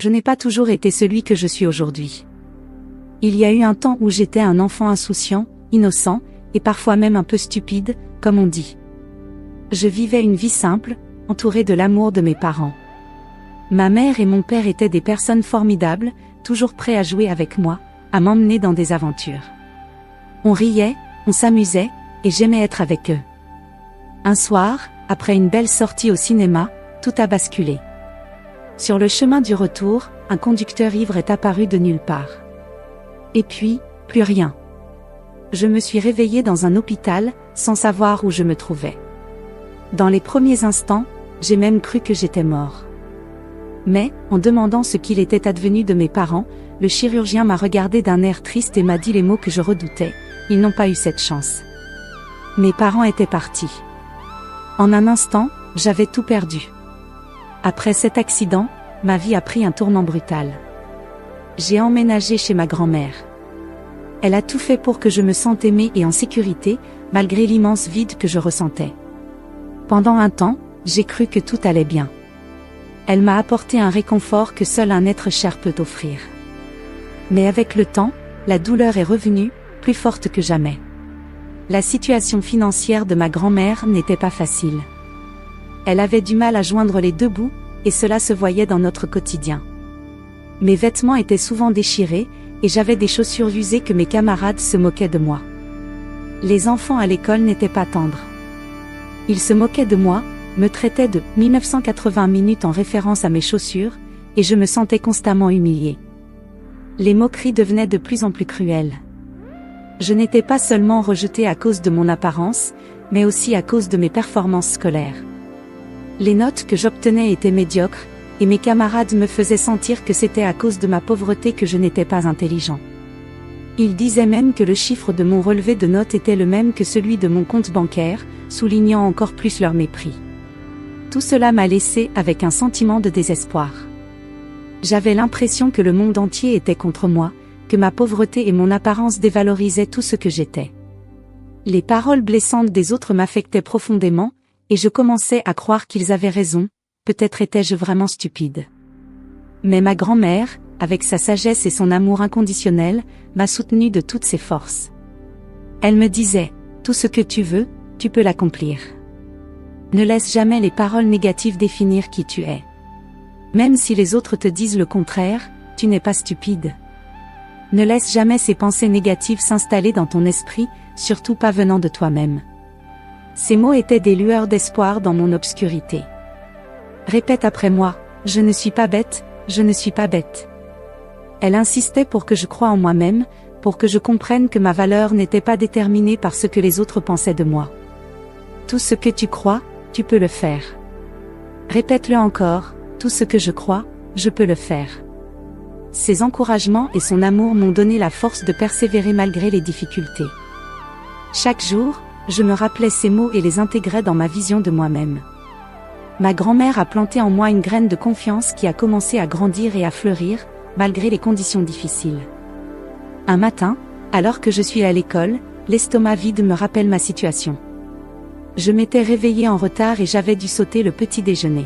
Je n'ai pas toujours été celui que je suis aujourd'hui. Il y a eu un temps où j'étais un enfant insouciant, innocent, et parfois même un peu stupide, comme on dit. Je vivais une vie simple, entourée de l'amour de mes parents. Ma mère et mon père étaient des personnes formidables, toujours prêts à jouer avec moi, à m'emmener dans des aventures. On riait, on s'amusait, et j'aimais être avec eux. Un soir, après une belle sortie au cinéma, tout a basculé. Sur le chemin du retour, un conducteur ivre est apparu de nulle part. Et puis, plus rien. Je me suis réveillée dans un hôpital, sans savoir où je me trouvais. Dans les premiers instants, j'ai même cru que j'étais mort. Mais, en demandant ce qu'il était advenu de mes parents, le chirurgien m'a regardé d'un air triste et m'a dit les mots que je redoutais. Ils n'ont pas eu cette chance. Mes parents étaient partis. En un instant, j'avais tout perdu. Après cet accident, ma vie a pris un tournant brutal. J'ai emménagé chez ma grand-mère. Elle a tout fait pour que je me sente aimée et en sécurité, malgré l'immense vide que je ressentais. Pendant un temps, j'ai cru que tout allait bien. Elle m'a apporté un réconfort que seul un être cher peut offrir. Mais avec le temps, la douleur est revenue, plus forte que jamais. La situation financière de ma grand-mère n'était pas facile. Elle avait du mal à joindre les deux bouts, et cela se voyait dans notre quotidien. Mes vêtements étaient souvent déchirés, et j'avais des chaussures usées que mes camarades se moquaient de moi. Les enfants à l'école n'étaient pas tendres. Ils se moquaient de moi, me traitaient de 1980 minutes en référence à mes chaussures, et je me sentais constamment humiliée. Les moqueries devenaient de plus en plus cruelles. Je n'étais pas seulement rejetée à cause de mon apparence, mais aussi à cause de mes performances scolaires. Les notes que j'obtenais étaient médiocres, et mes camarades me faisaient sentir que c'était à cause de ma pauvreté que je n'étais pas intelligent. Ils disaient même que le chiffre de mon relevé de notes était le même que celui de mon compte bancaire, soulignant encore plus leur mépris. Tout cela m'a laissé avec un sentiment de désespoir. J'avais l'impression que le monde entier était contre moi, que ma pauvreté et mon apparence dévalorisaient tout ce que j'étais. Les paroles blessantes des autres m'affectaient profondément, et je commençais à croire qu'ils avaient raison, peut-être étais-je vraiment stupide. Mais ma grand-mère, avec sa sagesse et son amour inconditionnel, m'a soutenue de toutes ses forces. Elle me disait, « Tout ce que tu veux, tu peux l'accomplir. Ne laisse jamais les paroles négatives définir qui tu es. Même si les autres te disent le contraire, tu n'es pas stupide. Ne laisse jamais ces pensées négatives s'installer dans ton esprit, surtout pas venant de toi-même. » Ces mots étaient des lueurs d'espoir dans mon obscurité. Répète après moi, « Je ne suis pas bête, je ne suis pas bête. » Elle insistait pour que je croie en moi-même, pour que je comprenne que ma valeur n'était pas déterminée par ce que les autres pensaient de moi. Tout ce que tu crois, tu peux le faire. Répète-le encore, tout ce que je crois, je peux le faire. Ses encouragements et son amour m'ont donné la force de persévérer malgré les difficultés. Chaque jour, je me rappelais ces mots et les intégrais dans ma vision de moi-même. Ma grand-mère a planté en moi une graine de confiance qui a commencé à grandir et à fleurir, malgré les conditions difficiles. Un matin, alors que je suis à l'école, l'estomac vide me rappelle ma situation. Je m'étais réveillée en retard et j'avais dû sauter le petit déjeuner.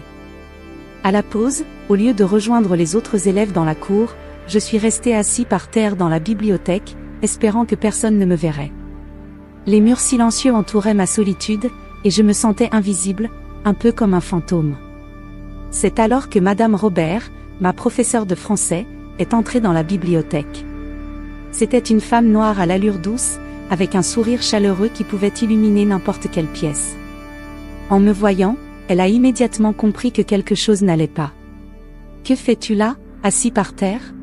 À la pause, au lieu de rejoindre les autres élèves dans la cour, je suis restée assis par terre dans la bibliothèque, espérant que personne ne me verrait. Les murs silencieux entouraient ma solitude, et je me sentais invisible, un peu comme un fantôme. C'est alors que Madame Robert, ma professeure de français, est entrée dans la bibliothèque. C'était une femme noire à l'allure douce, avec un sourire chaleureux qui pouvait illuminer n'importe quelle pièce. En me voyant, elle a immédiatement compris que quelque chose n'allait pas. « Que fais-tu là, assis par terre ?»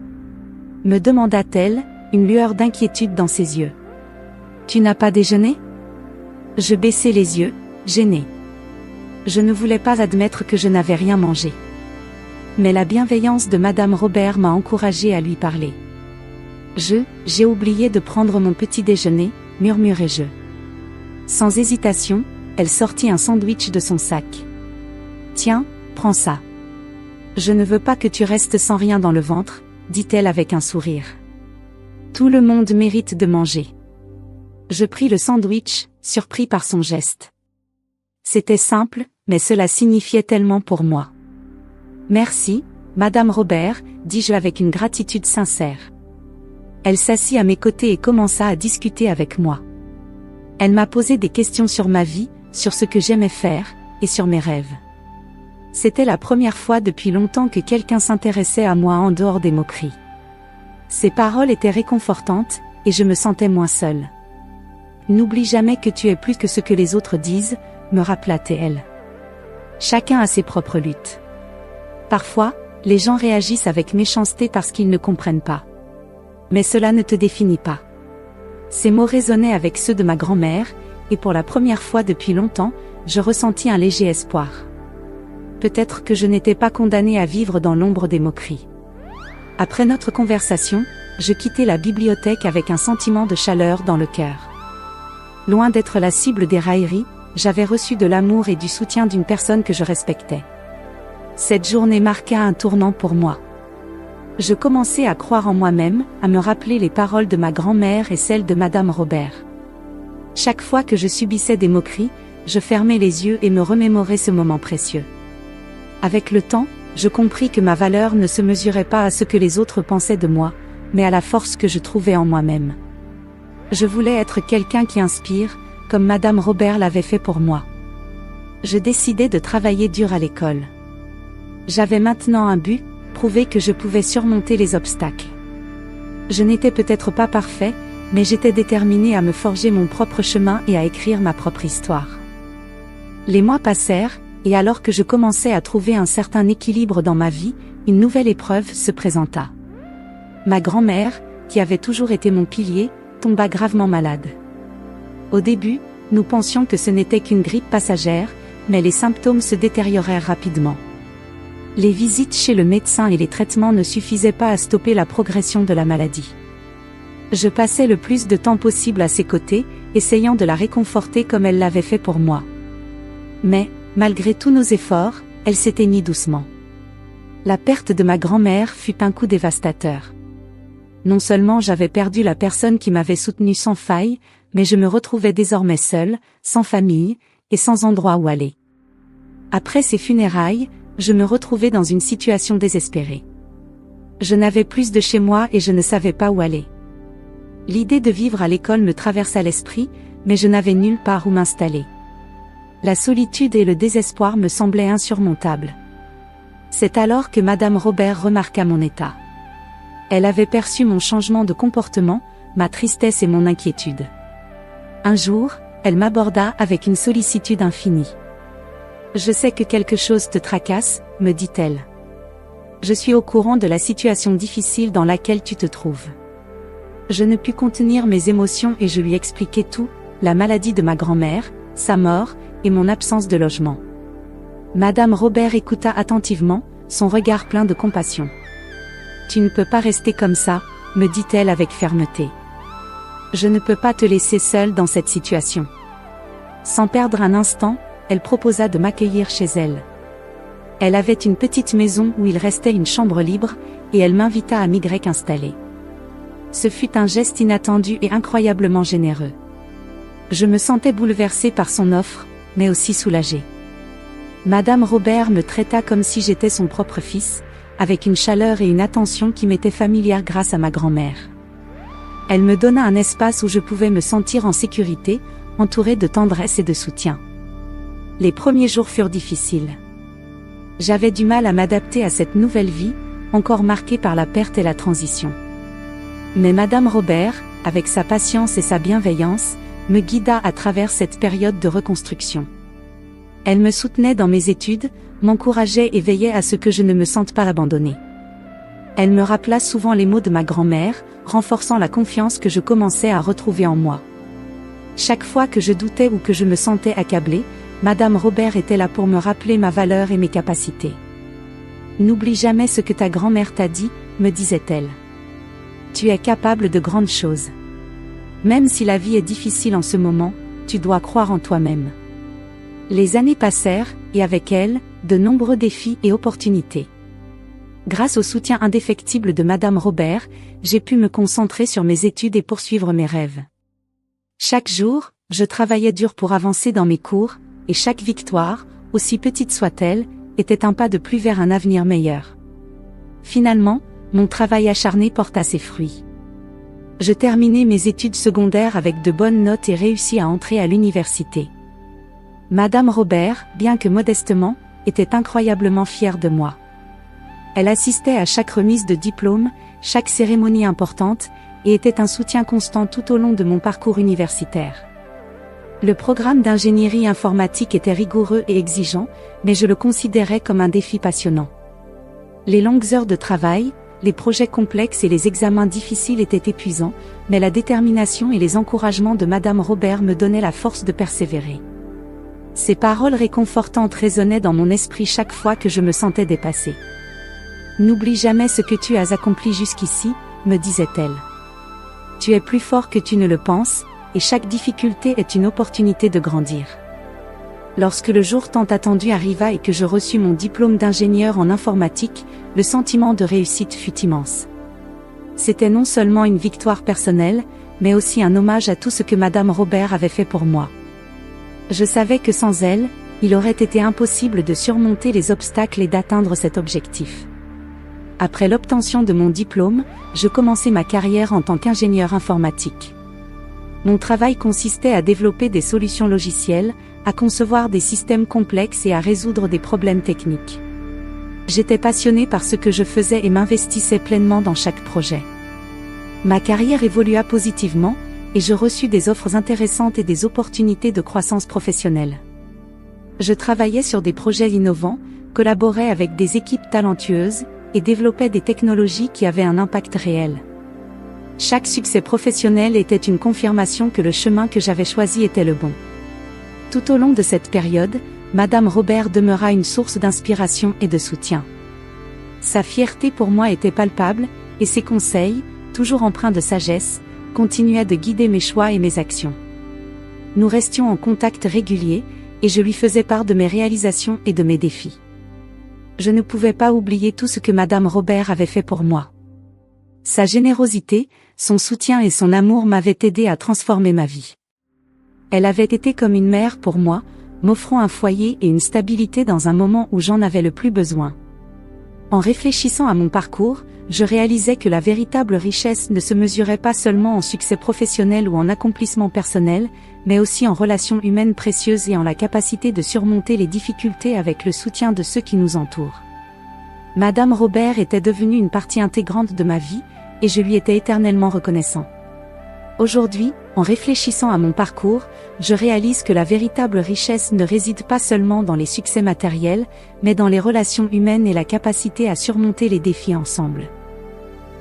me demanda-t-elle, une lueur d'inquiétude dans ses yeux. « Tu n'as pas déjeuné ?» Je baissai les yeux, gênée. Je ne voulais pas admettre que je n'avais rien mangé. Mais la bienveillance de Madame Robert m'a encouragée à lui parler. J'ai oublié de prendre mon petit déjeuner, murmurai-je. Sans hésitation, elle sortit un sandwich de son sac. Tiens, prends ça. Je ne veux pas que tu restes sans rien dans le ventre, dit-elle avec un sourire. Tout le monde mérite de manger. Je pris le sandwich, surpris par son geste. C'était simple, mais cela signifiait tellement pour moi. Merci, Madame Robert, dis-je avec une gratitude sincère. Elle s'assit à mes côtés et commença à discuter avec moi. Elle m'a posé des questions sur ma vie, sur ce que j'aimais faire, et sur mes rêves. C'était la première fois depuis longtemps que quelqu'un s'intéressait à moi en dehors des moqueries. Ses paroles étaient réconfortantes, et je me sentais moins seule. N'oublie jamais que tu es plus que ce que les autres disent, me rappela-t-elle. Chacun a ses propres luttes. Parfois, les gens réagissent avec méchanceté parce qu'ils ne comprennent pas. Mais cela ne te définit pas. Ces mots résonnaient avec ceux de ma grand-mère, et pour la première fois depuis longtemps, je ressentis un léger espoir. Peut-être que je n'étais pas condamnée à vivre dans l'ombre des moqueries. Après notre conversation, je quittai la bibliothèque avec un sentiment de chaleur dans le cœur. Loin d'être la cible des railleries, j'avais reçu de l'amour et du soutien d'une personne que je respectais. Cette journée marqua un tournant pour moi. Je commençais à croire en moi-même, à me rappeler les paroles de ma grand-mère et celles de Madame Robert. Chaque fois que je subissais des moqueries, je fermais les yeux et me remémorais ce moment précieux. Avec le temps, je compris que ma valeur ne se mesurait pas à ce que les autres pensaient de moi, mais à la force que je trouvais en moi-même. Je voulais être quelqu'un qui inspire, comme Madame Robert l'avait fait pour moi. Je décidai de travailler dur à l'école. J'avais maintenant un but, prouver que je pouvais surmonter les obstacles. Je n'étais peut-être pas parfait, mais j'étais déterminé à me forger mon propre chemin et à écrire ma propre histoire. Les mois passèrent, et alors que je commençais à trouver un certain équilibre dans ma vie, une nouvelle épreuve se présenta. Ma grand-mère, qui avait toujours été mon pilier, tomba gravement malade. Au début, nous pensions que ce n'était qu'une grippe passagère, mais les symptômes se détériorèrent rapidement. Les visites chez le médecin et les traitements ne suffisaient pas à stopper la progression de la maladie. Je passais le plus de temps possible à ses côtés, essayant de la réconforter comme elle l'avait fait pour moi. Mais, malgré tous nos efforts, elle s'éteignit doucement. La perte de ma grand-mère fut un coup dévastateur. Non seulement j'avais perdu la personne qui m'avait soutenue sans faille, mais je me retrouvais désormais seule, sans famille, et sans endroit où aller. Après ces funérailles, je me retrouvais dans une situation désespérée. Je n'avais plus de chez moi et je ne savais pas où aller. L'idée de vivre à l'école me traversa l'esprit, mais je n'avais nulle part où m'installer. La solitude et le désespoir me semblaient insurmontables. C'est alors que Madame Robert remarqua mon état. Elle avait perçu mon changement de comportement, ma tristesse et mon inquiétude. Un jour, elle m'aborda avec une sollicitude infinie. « Je sais que quelque chose te tracasse, me dit-elle. Je suis au courant de la situation difficile dans laquelle tu te trouves. » Je ne pus contenir mes émotions et je lui expliquai tout, la maladie de ma grand-mère, sa mort, et mon absence de logement. Madame Robert écouta attentivement, son regard plein de compassion. « Tu ne peux pas rester comme ça, me dit-elle avec fermeté. Je ne peux pas te laisser seule dans cette situation. » Sans perdre un instant, elle proposa de m'accueillir chez elle. Elle avait une petite maison où il restait une chambre libre, et elle m'invita à m'y installer. Ce fut un geste inattendu et incroyablement généreux. Je me sentais bouleversée par son offre, mais aussi soulagée. Madame Robert me traita comme si j'étais son propre fils, avec une chaleur et une attention qui m'étaient familières grâce à ma grand-mère. Elle me donna un espace où je pouvais me sentir en sécurité, entourée de tendresse et de soutien. Les premiers jours furent difficiles. J'avais du mal à m'adapter à cette nouvelle vie, encore marquée par la perte et la transition. Mais Madame Robert, avec sa patience et sa bienveillance, me guida à travers cette période de reconstruction. Elle me soutenait dans mes études, m'encourageait et veillait à ce que je ne me sente pas abandonnée. Elle me rappela souvent les mots de ma grand-mère, renforçant la confiance que je commençais à retrouver en moi. Chaque fois que je doutais ou que je me sentais accablée, Madame Robert était là pour me rappeler ma valeur et mes capacités. « N'oublie jamais ce que ta grand-mère t'a dit, me disait-elle. Tu es capable de grandes choses. Même si la vie est difficile en ce moment, tu dois croire en toi-même. » Les années passèrent, et avec elles, de nombreux défis et opportunités. Grâce au soutien indéfectible de Madame Robert, j'ai pu me concentrer sur mes études et poursuivre mes rêves. Chaque jour, je travaillais dur pour avancer dans mes cours, et chaque victoire, aussi petite soit-elle, était un pas de plus vers un avenir meilleur. Finalement, mon travail acharné porta ses fruits. Je terminai mes études secondaires avec de bonnes notes et réussis à entrer à l'université. Madame Robert, bien que modestement, était incroyablement fière de moi. Elle assistait à chaque remise de diplôme, chaque cérémonie importante, et était un soutien constant tout au long de mon parcours universitaire. Le programme d'ingénierie informatique était rigoureux et exigeant, mais je le considérais comme un défi passionnant. Les longues heures de travail, les projets complexes et les examens difficiles étaient épuisants, mais la détermination et les encouragements de Madame Robert me donnaient la force de persévérer. Ces paroles réconfortantes résonnaient dans mon esprit chaque fois que je me sentais dépassée. « N'oublie jamais ce que tu as accompli jusqu'ici », me disait-elle. « Tu es plus fort que tu ne le penses, et chaque difficulté est une opportunité de grandir. » Lorsque le jour tant attendu arriva et que je reçus mon diplôme d'ingénieur en informatique, le sentiment de réussite fut immense. C'était non seulement une victoire personnelle, mais aussi un hommage à tout ce que Madame Robert avait fait pour moi. Je savais que sans elle, il aurait été impossible de surmonter les obstacles et d'atteindre cet objectif. Après l'obtention de mon diplôme, je commençai ma carrière en tant qu'ingénieur informatique. Mon travail consistait à développer des solutions logicielles, à concevoir des systèmes complexes et à résoudre des problèmes techniques. J'étais passionné par ce que je faisais et m'investissais pleinement dans chaque projet. Ma carrière évolua positivement, et je reçus des offres intéressantes et des opportunités de croissance professionnelle. Je travaillais sur des projets innovants, collaborais avec des équipes talentueuses, et développais des technologies qui avaient un impact réel. Chaque succès professionnel était une confirmation que le chemin que j'avais choisi était le bon. Tout au long de cette période, Madame Robert demeura une source d'inspiration et de soutien. Sa fierté pour moi était palpable, et ses conseils, toujours empreints de sagesse, continuaient de guider mes choix et mes actions. Nous restions en contact régulier, et je lui faisais part de mes réalisations et de mes défis. Je ne pouvais pas oublier tout ce que Madame Robert avait fait pour moi. Sa générosité, son soutien et son amour m'avaient aidé à transformer ma vie. Elle avait été comme une mère pour moi, m'offrant un foyer et une stabilité dans un moment où j'en avais le plus besoin. En réfléchissant à mon parcours, je réalisais que la véritable richesse ne se mesurait pas seulement en succès professionnel ou en accomplissement personnel, mais aussi en relations humaines précieuses et en la capacité de surmonter les difficultés avec le soutien de ceux qui nous entourent. Madame Robert était devenue une partie intégrante de ma vie, et je lui étais éternellement reconnaissant. Aujourd'hui, en réfléchissant à mon parcours, je réalise que la véritable richesse ne réside pas seulement dans les succès matériels, mais dans les relations humaines et la capacité à surmonter les défis ensemble.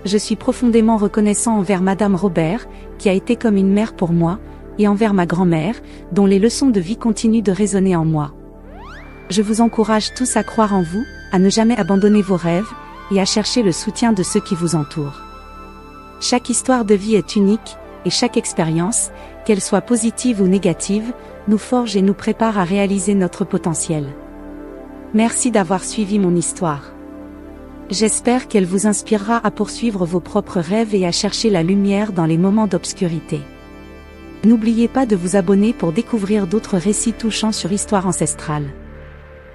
Je suis profondément reconnaissant envers Madame Robert, qui a été comme une mère pour moi, et envers ma grand-mère, dont les leçons de vie continuent de résonner en moi. Je vous encourage tous à croire en vous, à ne jamais abandonner vos rêves, et à chercher le soutien de ceux qui vous entourent. Chaque histoire de vie est unique, et chaque expérience, qu'elle soit positive ou négative, nous forge et nous prépare à réaliser notre potentiel. Merci d'avoir suivi mon histoire. J'espère qu'elle vous inspirera à poursuivre vos propres rêves et à chercher la lumière dans les moments d'obscurité. N'oubliez pas de vous abonner pour découvrir d'autres récits touchants sur Histoire ancestrale.